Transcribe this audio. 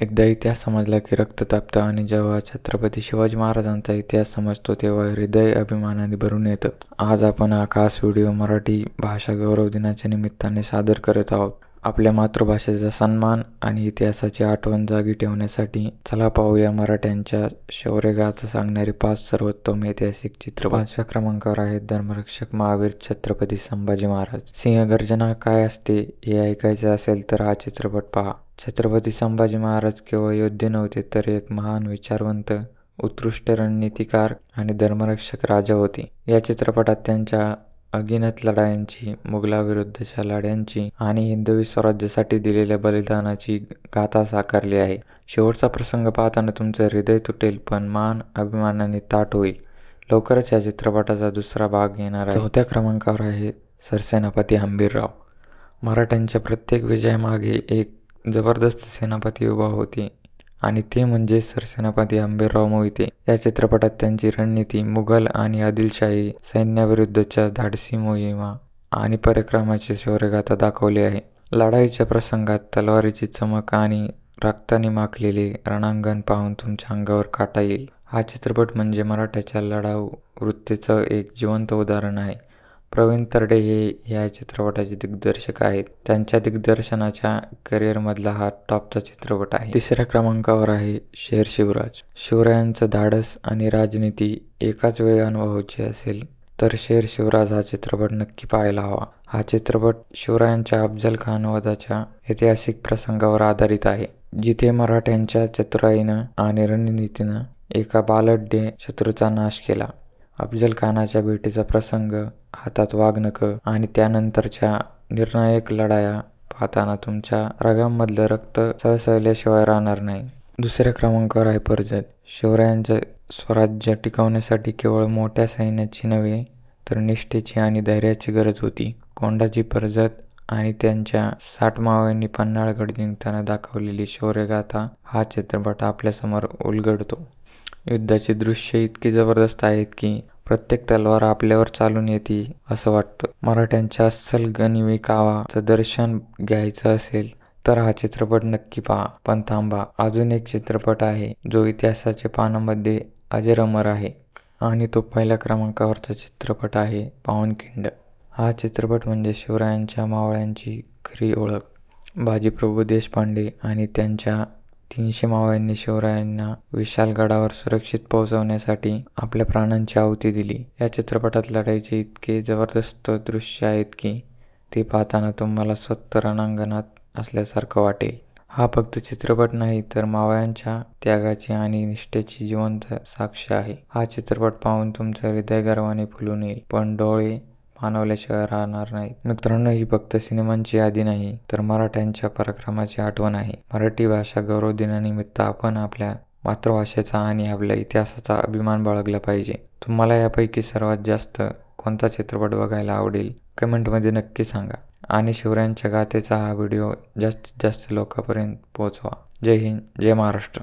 एकदा इतिहास समजला की रक्त तापतं आणि जेव्हा छत्रपती शिवाजी महाराजांचा इतिहास समजतो तेव्हा हृदय अभिमानाने भरून येतं. आज आपण हा खास व्हिडिओ मराठी भाषा गौरव दिनाच्या निमित्ताने सादर करत आहोत. आपल्या मातृभाषेचा सन्मान आणि इतिहासाची आठवण जागी ठेवण्यासाठी चला पाहूया मराठ्यांच्या शौर्यगाथा सांगणारे 5 सर्वोत्तम ऐतिहासिक चित्रपट. 5व्या क्रमांकावर आहेत धर्मरक्षक महावीर छत्रपती संभाजी महाराज. सिंहगर्जना काय असते हे ऐकायचे असेल तर हा चित्रपट पहा. छत्रपती संभाजी महाराज केवळ योद्धे नव्हते तर एक महान विचारवंत, उत्कृष्ट रणनीतिकार आणि धर्मरक्षक राजा होते. या चित्रपटात त्यांच्या अगिनत लढायांची, मुघलाविरुद्धच्या लढ्यांची आणि हिंदवी स्वराज्यासाठी दिलेल्या बलिदानाची गाथा साकारली आहे. शेवटचा प्रसंग पाहताना तुमचं हृदय तुटेल पण मान अभिमानाने ताठ होईल. लवकरच या चित्रपटाचा दुसरा भाग येणार आहे. 4थ्या क्रमांकावर आहे सरसेनापती हंबीरराव. मराठ्यांच्या प्रत्येक विजयामागे एक जबरदस्त सेनापती उभा होते आणि ते म्हणजे सरसेनापती हंबीरराव मोहिते. या चित्रपटात त्यांची रणनीती, मुघल आणि आदिलशाही सैन्याविरुद्धच्या धाडसी मोहिमा आणि पराक्रमाची शौर्यगाथा दाखवली आहे. लढाईच्या प्रसंगात तलवारीची चमक आणि रक्ताने माखलेले रणांगण पाहून तुमच्या अंगावर काटा येईल. हा चित्रपट म्हणजे मराठ्याच्या लढाऊ वृत्तीचं एक जिवंत उदाहरण आहे. प्रवीण तरडे हे या चित्रपटाचे दिग्दर्शक आहेत. त्यांच्या दिग्दर्शनाच्या करिअरमधला हा टॉपचा चित्रपट आहे. 3ऱ्या क्रमांकावर आहे शेर शिवराज. शिवरायांचं धाडस आणि राजनीती एकाच वेळी अनुभवायची असेल तर शेर शिवराज हा चित्रपट नक्की पाहायला हवा. हा चित्रपट शिवरायांच्या अफजल खान वधाच्या ऐतिहासिक प्रसंगावर आधारित आहे, जिथे मराठ्यांच्या चतुराईनं आणि रणनीतीनं एका बलाढ्य शत्रूचा नाश केला. अफजल खानाच्या भेटीचा प्रसंग, हातात वाघनखं आणि त्यानंतरच्या निर्णायक लढाया पाहताना तुमच्या रगांमधलं रक्त सळसळल्याशिवाय राहणार नाही. 2ऱ्या क्रमांकावर आहे कर्जत. शिवरायांचं स्वराज्य टिकवण्यासाठी केवळ मोठ्या सैन्याची नव्हे तर निष्ठेची आणि धैर्याची गरज होती. कोंडाजी कर्जत आणि त्यांच्या 60 मावळ्यांनी पन्हाळगड जिंकताना दाखवलेली शौर्यगाथा हा चित्रपट आपल्यासमोर उलगडतो. युद्धाची दृश्ये इतकी जबरदस्त आहेत की प्रत्येक तलवार आपल्यावर चालून येते असं वाटतं. मराठ्यांच्या अस्सल गनिमी-कावाचं दर्शन घ्यायचं असेल तर हा चित्रपट नक्की पहा. पण थांबा, अजून एक चित्रपट आहे जो इतिहासाच्या पानांमध्ये अजरामर आहे आणि तो 1ल्या क्रमांकावरचा चित्रपट आहे पावनखिंड. हा चित्रपट म्हणजे शिवरायांच्या मावळ्यांची खरी ओळख. बाजीप्रभू देशपांडे आणि त्यांच्या 300 मावळ्यांनी शिवरायांना विशाळगडावर सुरक्षित पोहोचवण्यासाठी आपल्या प्राणांची आहुती दिली. या चित्रपटात लढाईचे इतके जबरदस्त दृश्य आहेत की ते पाहताना तुम्हाला स्वतः रणांगणात असल्यासारखं वाटेल. हा फक्त चित्रपट नाही तर मावळ्यांच्या त्यागाची आणि निष्ठेची जिवंत साक्ष आहे. हा चित्रपट पाहून तुमचं हृदय गर्वाने फुलून येईल पण डोळे पाणावल्याशिवाय राहणार नाहीत. मित्रांनो, ही फक्त सिनेमांची यादी नाही तर मराठ्यांच्या पराक्रमाची आठवण आहे. मराठी भाषा गौरव दिनानिमित्त आपण आपल्या मातृभाषेचा आणि आपल्या इतिहासाचा अभिमान बाळगला पाहिजे. तुम्हाला यापैकी सर्वात जास्त कोणता चित्रपट बघायला आवडेल कमेंटमध्ये नक्की सांगा आणि शिवरायांच्या गाथेचा हा व्हिडिओ जास्तीत जास्त लोकांपर्यंत पोहोचवा. जय हिंद, जय महाराष्ट्र.